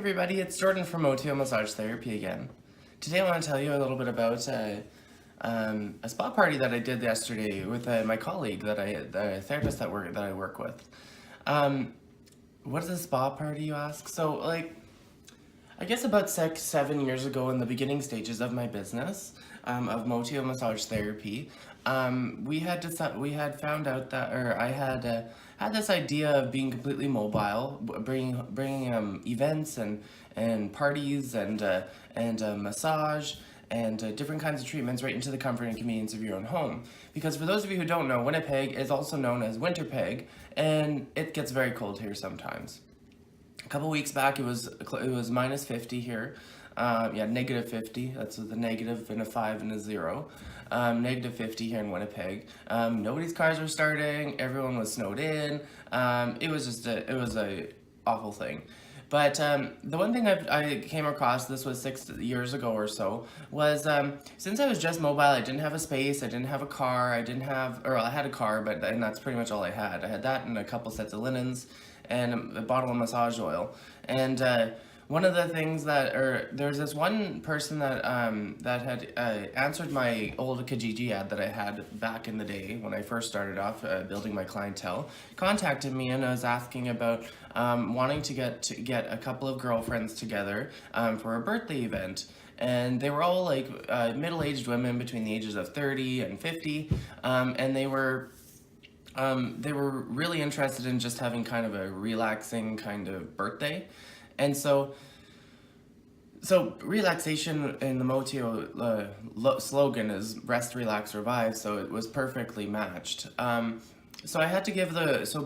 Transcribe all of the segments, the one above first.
everybody, it's Jordan from Motio Massage Therapy again. Today I want to tell you a little bit about a spa party that I did yesterday with my colleague, the therapist that I work with. What is a spa party, you ask? So, I guess about 7 years ago, in the beginning stages of my business, of Motio Massage Therapy, we had found out that, or I had this idea of being completely mobile, bringing events and parties and massage and different kinds of treatments right into the comfort and convenience of your own home. Because for those of you who don't know, Winnipeg is also known as Winterpeg, and it gets very cold here sometimes. A couple weeks back, it was minus 50 here. Negative 50. That's with a negative and a 5 and a 0. Negative 50 here in Winnipeg. Nobody's cars were starting. Everyone was snowed in. It was a awful thing. But the one thing I came across, this was 6 years ago or so, was since I was just mobile, I didn't have a space, I didn't have a car, I had a car, and that's pretty much all I had. I had that and a couple sets of linens and a bottle of massage oil. And one of the things there's this one person that had answered my old Kijiji ad that I had back in the day when I first started off building my clientele, contacted me and was asking about wanting to get a couple of girlfriends together for a birthday event. And they were all middle-aged women between the ages of 30 and 50, and they were really interested in just having kind of a relaxing kind of birthday. And so relaxation in the Motio slogan is rest, relax, revive, so it was perfectly matched. So I had to give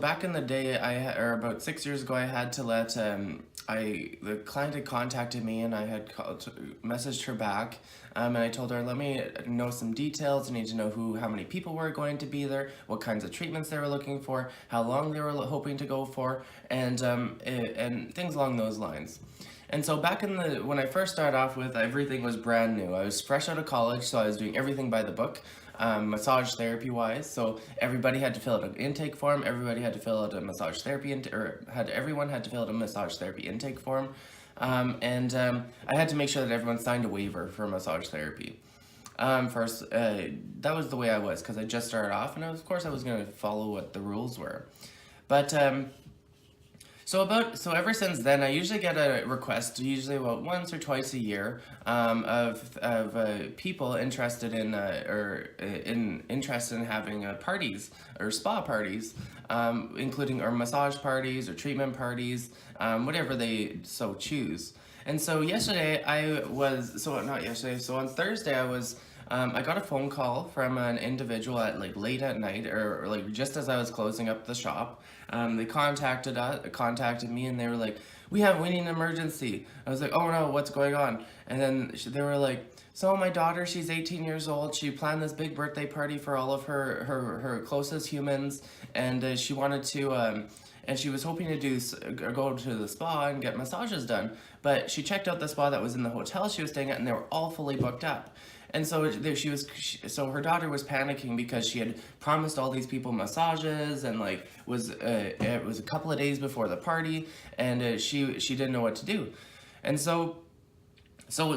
back in the day, about 6 years ago, I had to let, the client had contacted me and I had messaged her back, and I told her, let me know some details. I need to know how many people were going to be there, what kinds of treatments they were looking for, how long they were hoping to go for, and things along those lines. And so back when I first started off with, everything was brand new. I was fresh out of college, so I was doing everything by the book, massage therapy wise. So everybody had to fill out an intake form. Everybody had to fill out a massage therapy, everyone had to fill out a massage therapy intake form. I had to make sure that everyone signed a waiver for massage therapy. First, that was the way I was, because I just started off, and of course I was going to follow what the rules were. But So ever since then, I usually get a request, usually about once or twice a year, of people interested in having parties or spa parties, including massage parties or treatment parties, whatever they so choose. And so on Thursday I got a phone call from an individual at late at night, or just as I was closing up the shop. They contacted me, and they were like, we need an emergency. I was like, oh no, what's going on? And then they were like, so my daughter, she's 18 years old. She planned this big birthday party for all of her closest humans, and she wanted to, and she was hoping to go to the spa and get massages done. But she checked out the spa that was in the hotel she was staying at, and they were all fully booked up. And so her daughter was panicking because she had promised all these people massages, and it was a couple of days before the party, and she didn't know what to do. And so I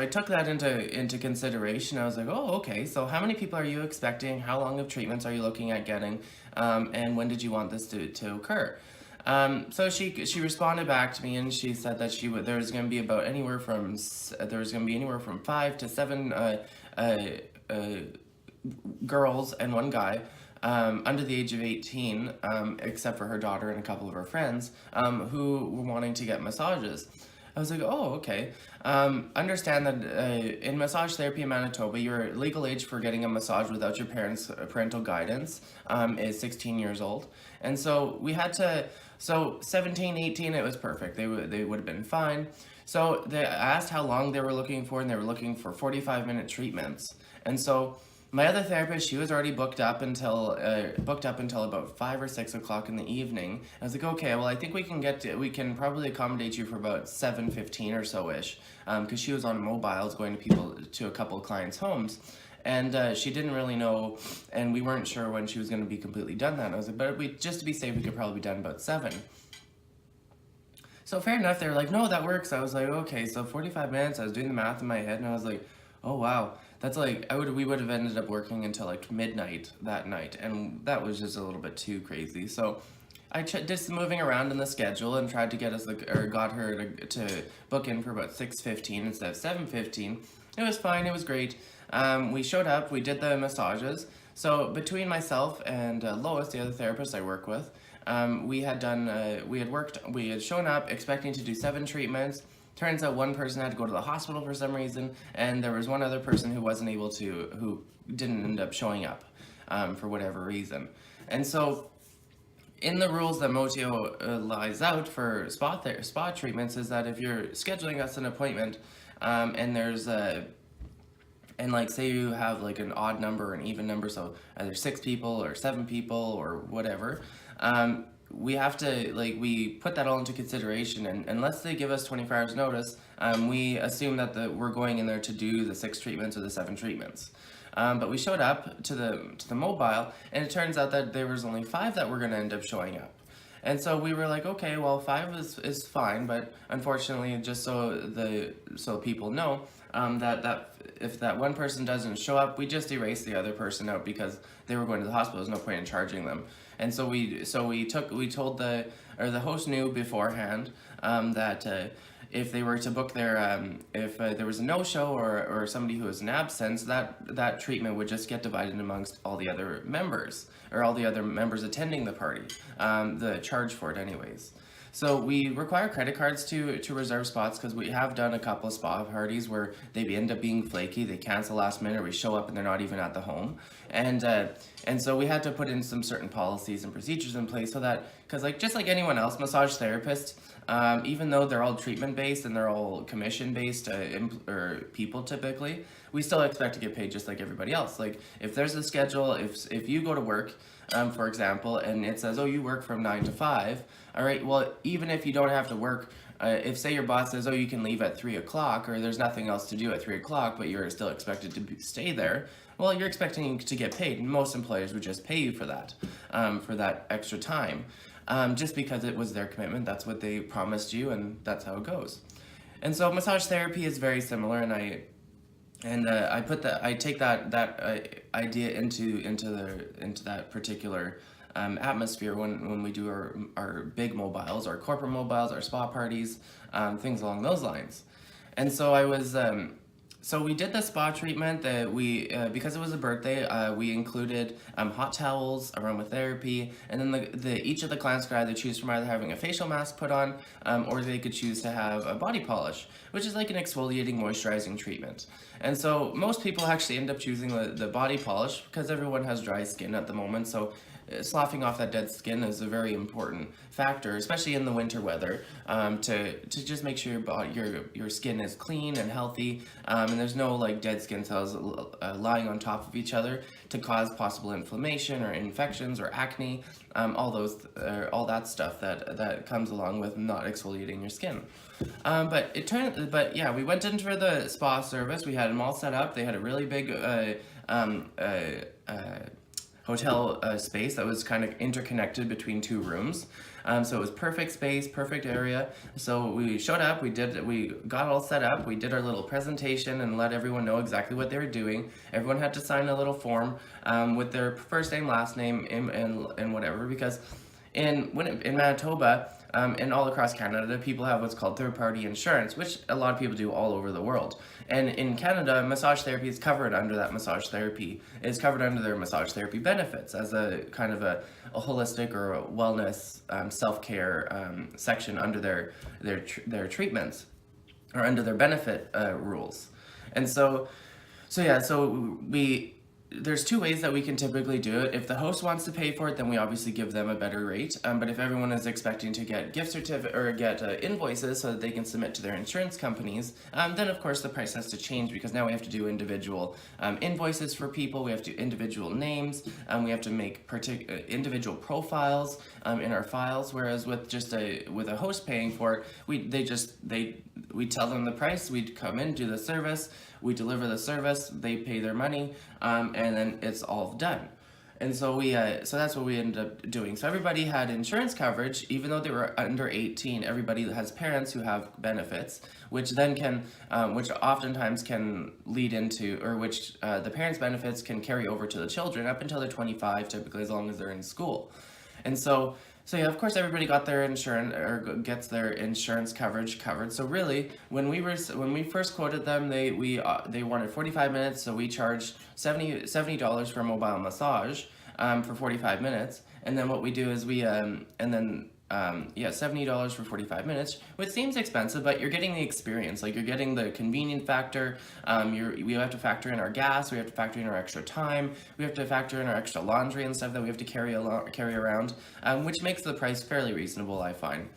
took that into consideration. I was like, oh, okay, so how many people are you expecting? How long of treatments are you looking at getting? And when did you want this to occur? So she responded back to me, and she said that there was going to be anywhere from 5 to 7 girls and one guy under the age of 18, except for her daughter and a couple of her friends, who were wanting to get massages. I was like, oh, okay. Understand that in massage therapy in Manitoba, your legal age for getting a massage without your parents' parental guidance is 16 years old. And so 17, 18, it was perfect. They would have been fine. So they asked how long they were looking for, and they were looking for 45-minute treatments. And so my other therapist, she was already booked up until about 5 or 6 o'clock in the evening. I was like, okay, well, I think we can probably accommodate you for about 7:15 or so-ish, because she was on mobiles going to a couple of clients' homes. And she didn't really know, and we weren't sure when she was going to be completely done that. And I was like, but just to be safe, we could probably be done about 7. So fair enough, they were like, no, that works. I was like, okay, so 45 minutes, I was doing the math in my head, and I was like, oh wow, that's like, we would have ended up working until like midnight that night, and that was just a little bit too crazy. So I did some moving around in the schedule and tried to get us, or got her to book in for about 6:15 instead of 7:15. It was fine, it was great. We showed up, we did the massages. So between myself and Lois, the other therapist I work with, we had shown up expecting to do 7 treatments. Turns out one person had to go to the hospital for some reason, and there was one other person who didn't end up showing up for whatever reason. And so in the rules that Motio lies out for spa treatments is that if you're scheduling us an appointment, and there's and like say you have like an odd number or an even number, so either 6 people or 7 people or whatever, we have to, like, we put that all into consideration, and unless they give us 24 hours notice, we assume that we're going in there to do the 6 treatments or the 7 treatments. But we showed up to the mobile, and it turns out that there was only 5 that were going to end up showing up. And so we were like, okay, well, 5 is fine, but unfortunately, just so people know, that if that one person doesn't show up, we just erase the other person out because they were going to the hospital. There's no point in charging them. And so we told the host knew beforehand that if they were to book if there was a no-show or somebody who was in absence, that treatment would just get divided amongst all the other members, or all the other members attending the party, the charge for it anyways. So we require credit cards to reserve spots, because we have done a couple of spa parties where they end up being flaky. They cancel last minute, or we show up and they're not even at the home. And so we had to put in some certain policies and procedures in place so that, because just like anyone else, massage therapists, even though they're all treatment based and they're all commission based or people typically, we still expect to get paid just like everybody else. Like if there's a schedule, if you go to work, for example, and it says, oh, you work from 9 to 5, all right, well, even if you don't have to work, if say your boss says, oh, you can leave at 3 o'clock, or there's nothing else to do at 3 o'clock, but you're still expected to stay there, well, you're expecting to get paid. Most employers would just pay you for that extra time, just because it was their commitment. That's what they promised you, and that's how it goes. And so massage therapy is very similar, and I take that idea into that particular atmosphere when we do our big mobiles, our corporate mobiles, our spa parties, things along those lines. And so so we did the spa treatment that because it was a birthday, we included hot towels, aromatherapy, and then each of the clients could either choose from either having a facial mask put on, or they could choose to have a body polish, which is like an exfoliating, moisturizing treatment. And so most people actually end up choosing the body polish because everyone has dry skin at the moment, so sloughing off that dead skin is a very important factor, especially in the winter weather, to just make sure your skin is clean and healthy, and there's no like dead skin cells lying on top of each other to cause possible inflammation or infections or acne, all that stuff that comes along with not exfoliating your skin. But yeah, we went in for the spa service. We had them all set up. They had a really big hotel space that was kind of interconnected between 2 rooms. So it was perfect space, perfect area. So we showed up, we got all set up, we did our little presentation and let everyone know exactly what they were doing. Everyone had to sign a little form with their first name, last name, and whatever, because in Manitoba, and all across Canada, people have what's called third-party insurance, which a lot of people do all over the world. And in Canada, massage therapy is covered under that massage therapy. It's covered under their massage therapy benefits as a kind of a holistic or a wellness self-care section under their treatments, or under their benefit rules. And so there's 2 ways that we can typically do it. If the host wants to pay for it, then we obviously give them a better rate. But if everyone is expecting to get gift certificate or get invoices so that they can submit to their insurance companies, then of course the price has to change, because now we have to do individual invoices for people. We have to do individual names. We have to make individual profiles in our files. Whereas with a host paying for it, we tell them the price. We come in, do the service. We deliver the service, they pay their money, and then it's all done. And so so that's what we ended up doing. So everybody had insurance coverage, even though they were under 18. Everybody has parents who have benefits, which then which oftentimes can lead into, or which the parents' benefits can carry over to the children up until they're 25, typically, as long as they're in school. And so yeah, of course, everybody got their insurance or gets their insurance coverage covered. So really, when we first quoted them, they wanted 45 minutes, so we charged $70 for a mobile massage for 45 minutes. And then what we do is $70 for 45 minutes, which seems expensive, but you're getting the experience. Like, you're getting the convenient factor. We have to factor in our gas. We have to factor in our extra time. We have to factor in our extra laundry and stuff that we have to carry around, which makes the price fairly reasonable, I find.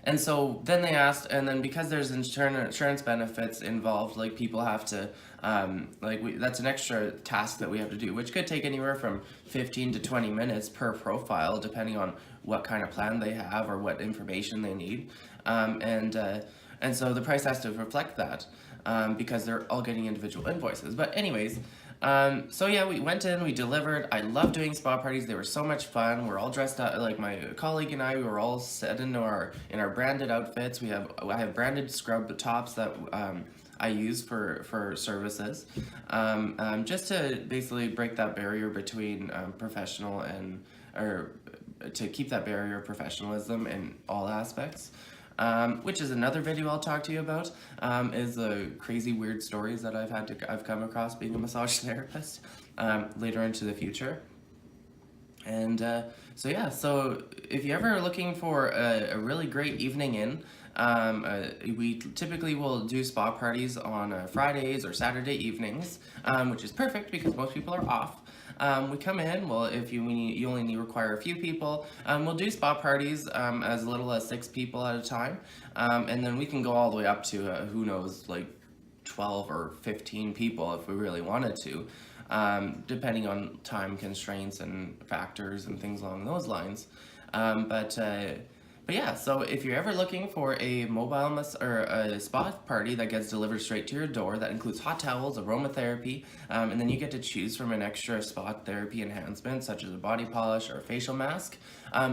And so then they asked, and then because there's insurance benefits involved, like, people have to, that's an extra task that we have to do, which could take anywhere from 15 to 20 minutes per profile, depending on what kind of plan they have or what information they need. And so the price has to reflect that, because they're all getting individual invoices. But anyways, so yeah, we went in, we delivered. I love doing spa parties. They were so much fun. We're all dressed up, like my colleague and I, we were all set in our branded outfits. I have branded scrub tops that I use for services, just to basically break that barrier between professional or to keep that barrier of professionalism in all aspects. Which is another video I'll talk to you about, is the crazy weird stories that I've come across being a massage therapist, later into the future. And so yeah, so if you're ever looking for a really great evening in, we typically will do spa parties on Fridays or Saturday evenings, which is perfect because most people are off. We come in, well, if you only require a few people, we'll do spa parties as little as 6 people at a time, and then we can go all the way up to, who knows, like 12 or 15 people if we really wanted to, depending on time constraints and factors and things along those lines. But yeah, so if you're ever looking for a or a spa party that gets delivered straight to your door, that includes hot towels, aromatherapy, and then you get to choose from an extra spa therapy enhancement, such as a body polish or a facial mask,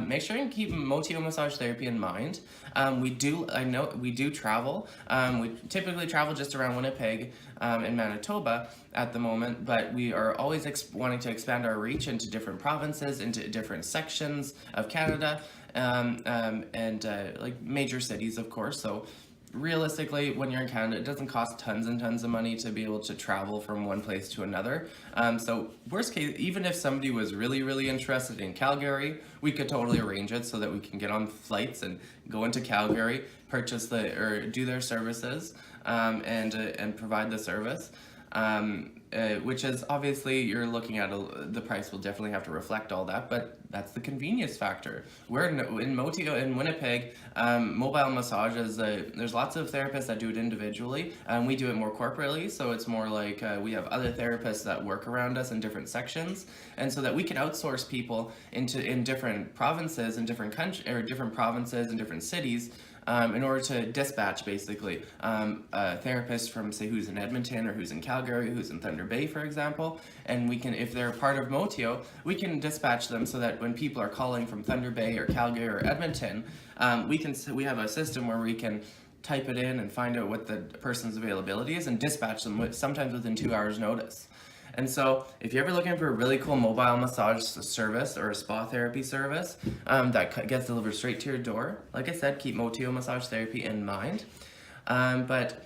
make sure you keep Motio Massage Therapy in mind. We do travel. We typically travel just around Winnipeg in Manitoba at the moment, but we are always wanting to expand our reach into different provinces, into different sections of Canada, like major cities, of course. So realistically, when you're in Canada, it doesn't cost tons and tons of money to be able to travel from one place to another. So worst case, even if somebody was really, really interested in Calgary, we could totally arrange it so that we can get on flights and go into Calgary, do their services, and provide the service. Which is obviously, you're looking at the price will definitely have to reflect all that, but that's the convenience factor. We're in Motio in Winnipeg, mobile massages. There's lots of therapists that do it individually, and we do it more corporately. So it's more like we have other therapists that work around us in different sections, and so that we can outsource people in different provinces and different provinces and different cities. In order to dispatch, basically, a therapist from, say, who's in Edmonton or who's in Calgary, who's in Thunder Bay, for example, and we can, if they're part of Motio, we can dispatch them so that when people are calling from Thunder Bay or Calgary or Edmonton, we have a system where we can type it in and find out what the person's availability is and dispatch them sometimes within 2 hours notice. And so, if you're ever looking for a really cool mobile massage service or a spa therapy service that gets delivered straight to your door, like I said, keep Motio Massage Therapy in mind. But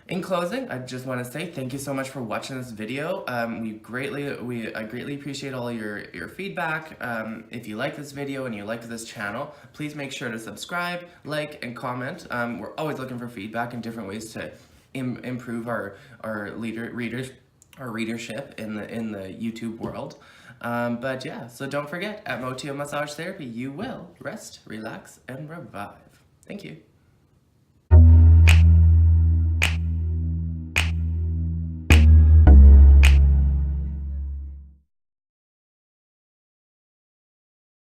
in closing, I just want to say thank you so much for watching this video. I greatly appreciate all your feedback. If you like this video and you like this channel, please make sure to subscribe, like, and comment. We're always looking for feedback and different ways to improve our readership in the YouTube world. But yeah, so don't forget, at Motio Massage Therapy, you will rest, relax, and revive. Thank you.